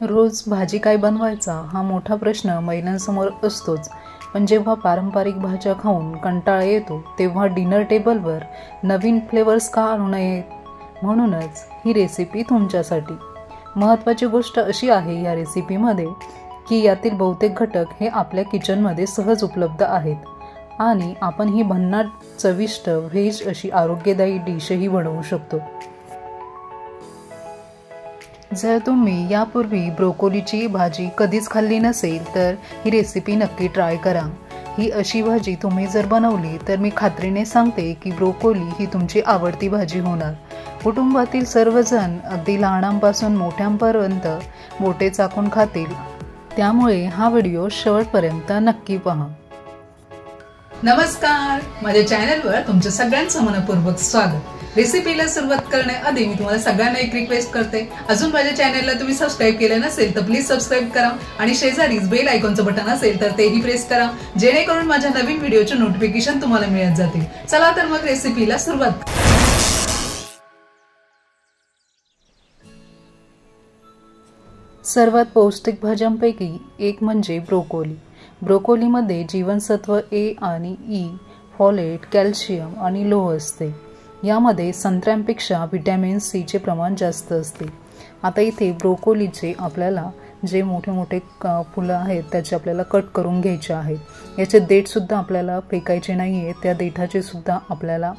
रोज भाजी काय बनवायचा हा मोठा प्रश्न महिलांसमोर असतोच. पण जेव्हा पारंपरिक भाज्या खाऊन कंटाळा येतो तेव्हा डिनर टेबलवर नवीन फ्लेवर्स का आणू नयेत? म्हणूनच ही रेसिपी तुमच्यासाठी. महत्त्वाची गोष्ट अशी आहे या रेसिपीमध्ये की यातील बहुतेक घटक हे आपल्या किचनमध्ये सहज उपलब्ध आहेत आणि आपण ही भन्नाट चविष्ट व्हेज अशी आरोग्यदायी डिशही बनवू शकतो. जर तुम्ही यापूर्वी ब्रोकोलीची भाजी कधीच खाल्ली नसेल तर ही रेसिपी नक्की ट्राय करा. ही अशी भाजी तुम्ही जर बनवली तर मी खात्रीने सांगते की ब्रोकोली ही तुमची आवडती भाजी होणार. कुटुंबातील सर्वजण अगदी लहानांपासून मोठ्यांपर्यंत बोटे चाकून खातील. त्यामुळे हा व्हिडिओ शेवटपर्यंत नक्की पहा. नमस्कार, माझ्या चॅनलवर तुमचं सगळ्यांचं मनपूर्वक स्वागत. रेसिपीला सुरुवात करण्याआधी मी तुम्हाला सगळ्यांना एक रिक्वेस्ट करते, अजून माझ्या चॅनलला तुम्ही सबस्क्राईब केलं नसेल तर प्लीज सबस्क्राईब करा आणि शेजारीच बेल आयकॉनचं बटन असेल तर तेही प्रेस करा, जेणेकरून माझ्या नवीन व्हिडिओचे नोटिफिकेशन तुम्हाला मिळत जातील. चला तर मग रेसिपीला सुरुवात. सर्वात पौष्टिक भाज्यांपैकी एक म्हणजे ब्रोकोली. ब्रोकोलीमध्ये जीवनसत्व ए आणि ई, फॉलेट, कॅल्शियम आणि लोह असते. यामध्ये संत्र्यांपेक्षा व्हिटॅमिन सीचे प्रमाण जास्त असते. आता इथे ब्रोकोलीचे आपल्याला जे मोठे मोठे फुलं आहेत त्याचे आपल्याला कट करून घ्यायचे आहेत. याचे देठसुद्धा आपल्याला फेकायचे नाही आहे, त्या देठाचे सुद्धा आपल्याला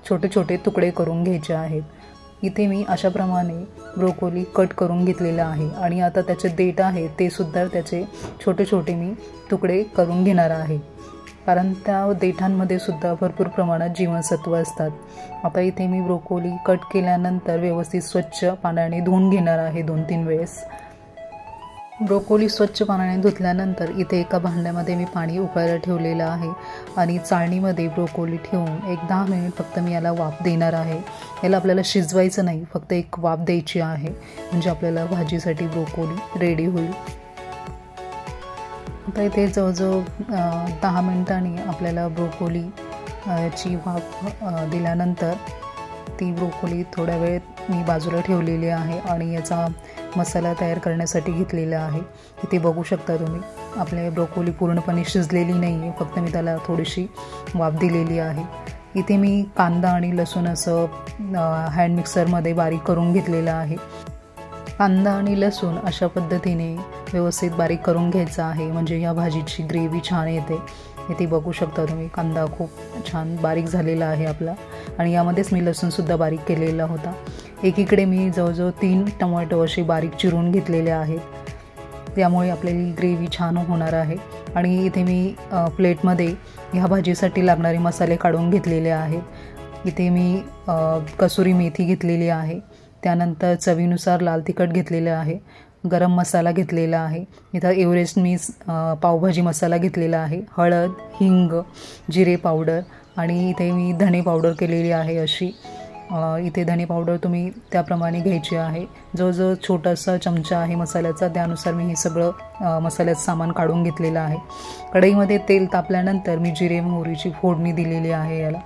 छोटे छोटे तुकडे करून घ्यायचे आहेत. इथे मी अशाप्रमाणे ब्रोकोली कट करून घेतलेलं आहे आणि आता त्याचे देठ आहेत ते सुद्धा त्याचे छोटे छोटे मी तुकडे करून घेणार आहे, कारण त्या देठांमध्ये सुद्धा भरपूर प्रमाणात जीवनसत्व असतात. आता इथे मी ब्रोकोली कट केल्यानंतर व्यवस्थित स्वच्छ पाण्याने धुवून घेणार आहे 2-3 वेळेस. ब्रोकोली स्वच्छ पाण्याने धुतल्यानंतर इथे एका भांड्यामध्ये मी पाणी उकळायला ठेवलेलं आहे आणि चाळणीमध्ये ब्रोकोली ठेवून एक 10 मिनिट फक्त मी याला वाफ देणार आहे. याला आपल्याला शिजवायचं नाही, फक्त एक वाफ द्यायची आहे, म्हणजे आपल्याला भाजीसाठी ब्रोकोली रेडी होईल. आता इथे जवळजवळ 10 मिनिटांनी आपल्याला ब्रोकोली ची वाफ दिल्यानंतर ती ब्रोकोली थोड्या वेळ मी बाजूला ठेवलेली आहे आणि याचा मसाला तयार करण्यासाठी घेतलेला आहे. इथे बघू शकता तुम्ही आपले ब्रोकोली पूर्णपणे शिजलेली नाही आहे, फक्त मी त्याला थोडीशी वाफ दिलेली आहे. इथे मी कांदा आणि लसूण असं हँड मिक्सरमध्ये बारीक करून घेतलेलं आहे. कांदा आणि लसूण अशा पद्धतीने व्यवस्थित बारीक करून घ्यायचा आहे, म्हणजे या भाजीची ग्रेव्ही छान येते. इथे बघू शकता तुम्ही कांदा खूप छान बारीक झालेला आहे आपला आणि यामध्येच मी लसूणसुद्धा बारीक केलेला होता. एकीकडे मी जवळजवळ 3 टोमॅटो असे बारीक चिरून घेतलेले आहेत, त्यामुळे आपल्याला ग्रेव्ही छान होणार आहे. आणि इथे मी प्लेटमध्ये ह्या भाजीसाठी लागणारे मसाले काढून घेतलेले आहेत. इथे मी कसुरी मेथी घेतलेली आहे, त्यानंतर चवीनुसार लाल तिखट घेतलेलं आहे, गरम मसाला घेतलेला आहे, इथं एव्हरेस्ट मी पावभाजी मसाला घेतलेला आहे, हळद, हिंग, जिरे पावडर आणि इथे मी धणे पावडर केलेली आहे अशी. इथे धणे पावडर तुम्ही त्याप्रमाणे घ्यायची आहे. जवळजवळ छोटासा चमचा आहे मसाल्याचा, त्यानुसार मी हे सगळं मसाल्याचं सामान काढून घेतलेलं आहे. कढईमध्ये तेल तापल्यानंतर मी जिरे मोहरीची फोडणी दिलेली आहे याला.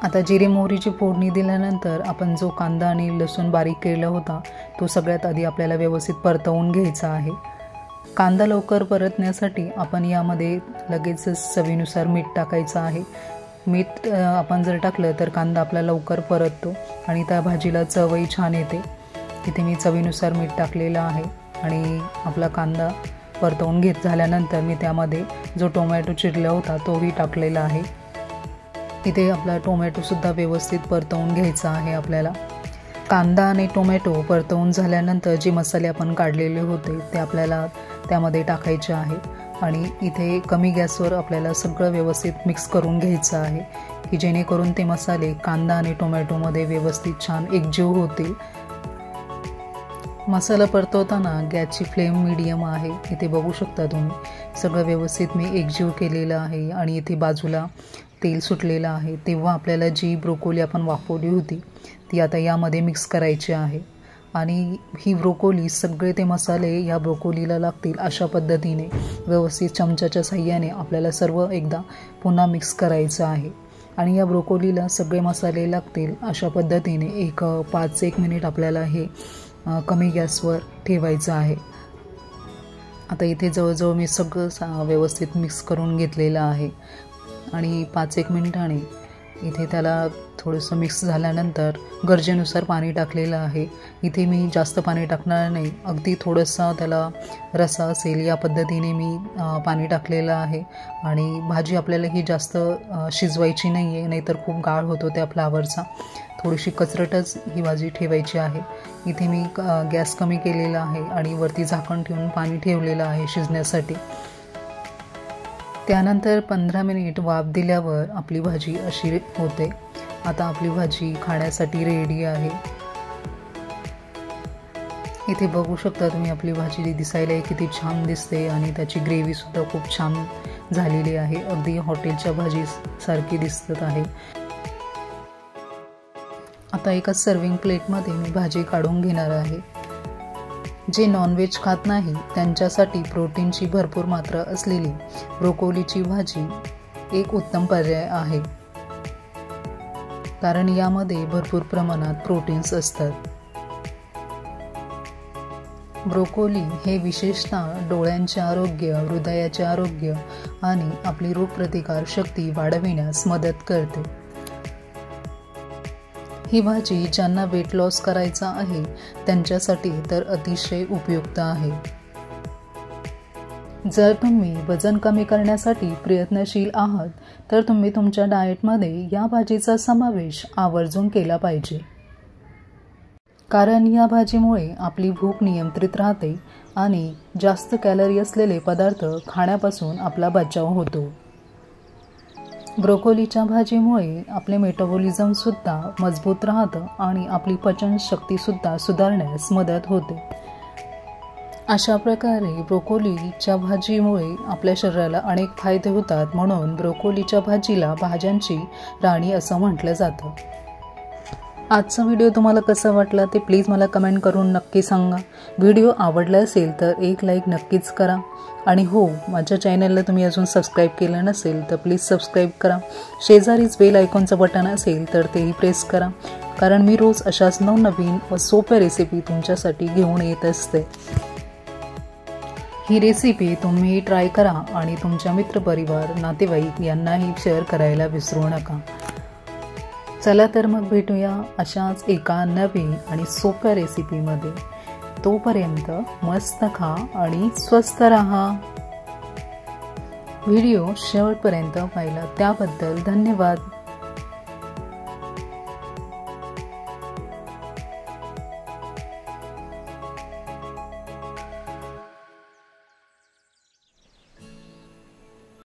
आता जिरे मोहरीची फोडणी दिल्यानंतर आपण जो कांदा आणि लसूण बारीक केला होता तो सगळ्यात आधी आपल्याला व्यवस्थित परतवून घ्यायचा आहे. कांदा लवकर परतण्यासाठी आपण यामध्ये लगेचच चवीनुसार मीठ टाकायचं आहे. मीठ आपण जर टाकलं तर कांदा आपला लवकर परततो आणि त्या भाजीला चवही छान येते. इथे मी चवीनुसार मीठ टाकलेलं आहे आणि आपला कांदा परतवून झाल्यानंतर मी त्यामध्ये जो टोमॅटो चिरला होता तोही टाकलेला आहे. इथे आपला टोमॅटोसुद्धा व्यवस्थित परतवून घ्यायचा आहे आपल्याला. कांदा आणि टोमॅटो परतवून झाल्यानंतर जे मसाले आपण काढलेले होते ते आपल्याला त्यामध्ये टाकायचे आहे आणि इथे कमी गॅसवर आपल्याला सगळं व्यवस्थित मिक्स करून घ्यायचं आहे की जेणेकरून ते मसाले कांदा आणि टोमॅटोमध्ये व्यवस्थित छान एकजीव होतील. मसाला परतवताना गॅसची फ्लेम मीडियम आहे. इथे बघू शकता तुम्ही सगळं व्यवस्थित मी एकजीव केलेलं आहे आणि इथे बाजूला तेल सुटलेलं आहे. तेव्हा आपल्याला जी ब्रोकोली आपण वाफवली होती ती आता यामध्ये मिक्स करायची आहे आणि ही ब्रोकोली सगळे ते मसाले या ब्रोकोलीला लागतील अशा पद्धतीने व्यवस्थित चमच्याच्या साहाय्याने आपल्याला सर्व एकदा पुन्हा मिक्स करायचं आहे. आणि या ब्रोकोलीला सगळे मसाले लागतील अशा पद्धतीने एक 5-1 मिनिट आपल्याला हे कमी गॅसवर ठेवायचं आहे। आता इथे जवळजवळ मी सगळं व्यवस्थित मिक्स करून घेतलेलं आहे आणि 5-1 मिनिटांनी इथे त्याला थोडंसं मिक्स झाल्यानंतर गरजेनुसार पाणी टाकलेलं आहे। इथे मी जास्त पाणी टाकणार नाही, अगदी थोडंसं त्याला रस्सा असेल या पद्धतीने मी पाणी टाकलेलं आहे। आणि भाजी आपल्याला ही जास्त शिजवायची नाही आहे, नाहीतर खूप गाळ होतो त्या फ्लावरचा, थोडीशी कचरटच ही भाजी ठेवायची आहे। इथे मी गॅस कमी केलेला आहे आणि वरती झाकण ठेवून पाणी ठेवलेलं आहे शिजण्यासाठी। त्यानंतर 15 मिनिट वाफ दिल्यावर आपली भाजी अशी होते। आता आपली भाजी खाण्यासाठी रेडी आहे। इथे बघू शकता तुम्ही आपली भाजी दिसायला किती छान दिसते आणि त्याची ग्रेव्ही सुद्धा खूप छान झालेली आहे, अगदी हॉटेलच्या भाजी सारखी दिसत आहे। आता एका सर्विंग प्लेटमध्ये मी भाजी काढून घेणार आहे। जे नॉनव्हेज खात नाही त्यांच्यासाठी प्रोटीनची भरपूर मात्रा असलेली ब्रोकोलीची भाजी एक उत्तम पर्याय आहे, कारण यामध्ये भरपूर प्रमाणात प्रोटीन्स असतात। ब्रोकोली हे विशेषतः डोळ्यांचे आरोग्य, हृदयाचे आरोग्य आणि आपली रोगप्रतिकार शक्ती वाढविण्यास मदत करते। ही भाजी ज्यांना वेट लॉस करायचा आहे त्यांच्यासाठी तर अतिशय उपयुक्त आहे। जर तुम्ही वजन कमी करण्यासाठी प्रयत्नशील आहात तर तुम्ही तुमच्या डाएटमध्ये या भाजीचा समावेश आवर्जून केला पाहिजे, कारण या भाजीमुळे आपली भूक नियंत्रित राहते आणि जास्त कॅलरी असलेले पदार्थ खाण्यापासून आपला बचाव होतो। ब्रोकोलीच्या भाजीमुळे आपले मेटाबॉलिझमसुद्धा मजबूत राहतं आणि आपली पचनशक्तीसुद्धा सुधारण्यास मदत होते। अशा प्रकारे ब्रोकोलीच्या भाजीमुळे आपल्या शरीराला अनेक फायदे होतात, म्हणून ब्रोकोलीच्या भाजीला भाज्यांची राणी असं म्हटलं जातं। आजचा व्हिडिओ तुम्हाला कसा वाटला ते प्लीज मला कमेंट करून नक्की सांगा। व्हिडिओ आवडला असेल तर एक लाईक नक्कीच करा आणि हो, माझ्या चॅनलला तुम्ही अजून सबस्क्राईब केलं नसेल तर प्लीज सबस्क्राईब करा। शेजारीच बेल आयकॉनचं बटन असेल तर तेही प्रेस करा, कारण मी रोज अशाच नवनवीन व सोप्या रेसिपी तुमच्यासाठी घेऊन येत असते। ही रेसिपी तुम्ही ट्राय करा आणि तुमच्या मित्रपरिवार, नातेवाईक यांनाही शेअर करायला विसरू नका। चला तर मग भेटूया अशाच एका नवीन आणि सोप्या रेसिपीमध्ये। तोपर्यंत मस्त खा आणि स्वस्थ राहा। व्हिडिओ शेवटपर्यंत पाहिला त्याबद्दल धन्यवाद।